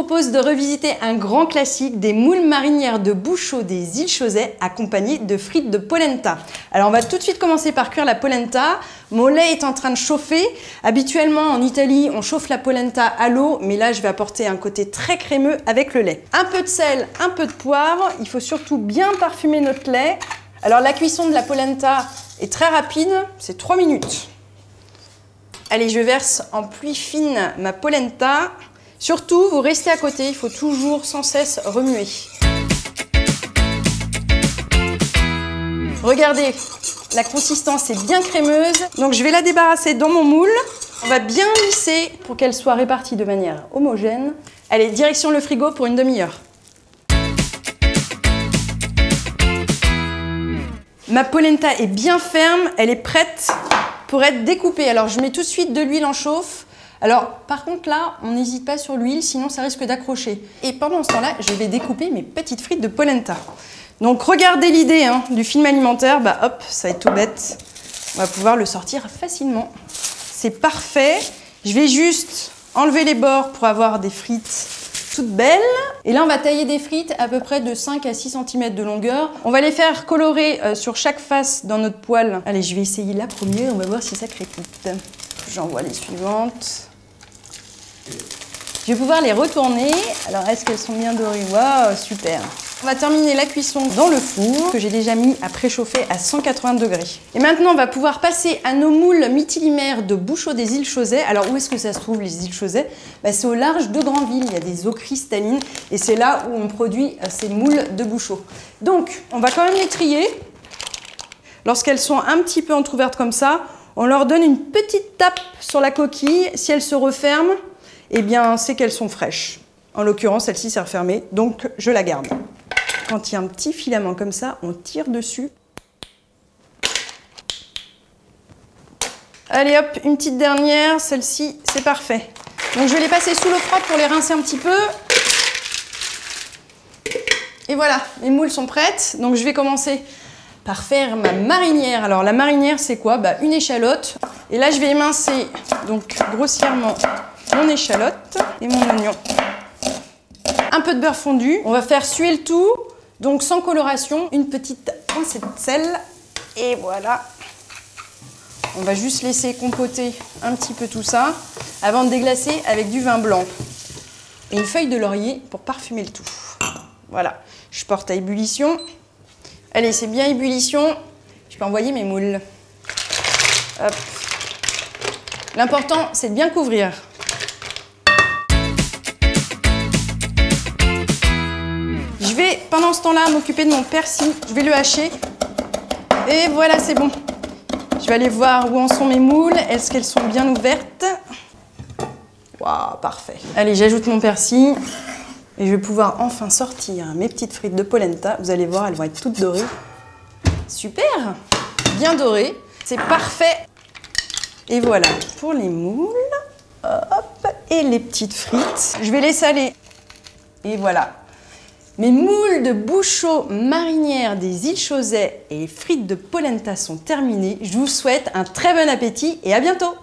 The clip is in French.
propose de revisiter un grand classique des moules marinières de Bouchot des îles Chausey accompagnées de frites de polenta. Alors on va tout de suite commencer par cuire la polenta. Mon lait est en train de chauffer. Habituellement en Italie on chauffe la polenta à l'eau, mais là je vais apporter un côté très crémeux avec le lait. Un peu de sel, un peu de poivre. Il faut surtout bien parfumer notre lait. Alors la cuisson de la polenta est très rapide, c'est 3 minutes. Allez, je verse en pluie fine ma polenta. Surtout, vous restez à côté, il faut toujours sans cesse remuer. Regardez, la consistance est bien crémeuse. Donc je vais la débarrasser dans mon moule. On va bien lisser pour qu'elle soit répartie de manière homogène. Allez, direction le frigo pour une demi-heure. Ma polenta est bien ferme, elle est prête pour être découpée. Alors je mets tout de suite de l'huile en chauffe. Alors par contre là, on n'hésite pas sur l'huile, sinon ça risque d'accrocher. Et pendant ce temps-là, je vais découper mes petites frites de polenta. Donc regardez l'idée du film alimentaire, bah hop, ça va être tout bête. On va pouvoir le sortir facilement. C'est parfait. Je vais juste enlever les bords pour avoir des frites toutes belles. Et là, on va tailler des frites à peu près de 5 à 6 cm de longueur. On va les faire colorer sur chaque face dans notre poêle. Allez, je vais essayer la première, on va voir si ça crépite. J'envoie les suivantes. Je vais pouvoir les retourner. Alors, est-ce qu'elles sont bien dorées? Waouh, super! On va terminer la cuisson dans le four que j'ai déjà mis à préchauffer à 180 degrés. Et maintenant, on va pouvoir passer à nos moules mytilimaires de Bouchot des îles Chausey. Alors, où est-ce que ça se trouve, les îles Chausey? C'est au large de Granville. Il y a des eaux cristallines et c'est là où on produit ces moules de Bouchot. Donc, on va quand même les trier. Lorsqu'elles sont un petit peu entrouvertes comme ça, on leur donne une petite tape sur la coquille. Si elles se referment, eh bien, c'est qu'elles sont fraîches. En l'occurrence, celle-ci s'est refermée, donc je la garde. Quand il y a un petit filament comme ça, on tire dessus. Allez hop, une petite dernière, celle-ci, c'est parfait. Donc je vais les passer sous l'eau froide pour les rincer un petit peu. Et voilà, mes moules sont prêtes. Donc je vais commencer par faire ma marinière. Alors la marinière, c'est quoi? Une échalote. Et là, je vais émincer donc grossièrement mon échalote et mon oignon. Un peu de beurre fondu. On va faire suer le tout. Donc sans coloration, une petite pincée de sel. Et voilà. On va juste laisser compoter un petit peu tout ça avant de déglacer avec du vin blanc. Et une feuille de laurier pour parfumer le tout. Voilà. Je porte à ébullition. Allez, c'est bien ébullition. Je peux envoyer mes moules. Hop. L'important, c'est de bien couvrir. Je vais, pendant ce temps-là, m'occuper de mon persil. Je vais le hacher. Et voilà, c'est bon. Je vais aller voir où en sont mes moules. Est-ce qu'elles sont bien ouvertes? Waouh, parfait. Allez, j'ajoute mon persil. Et je vais pouvoir enfin sortir mes petites frites de polenta. Vous allez voir, elles vont être toutes dorées. Super! Bien dorées. C'est parfait. Et voilà pour les moules. Hop. Et les petites frites. Je vais les saler. Et voilà. Mes moules de Bouchot marinières des îles Chausey et frites de polenta sont terminées. Je vous souhaite un très bon appétit et à bientôt!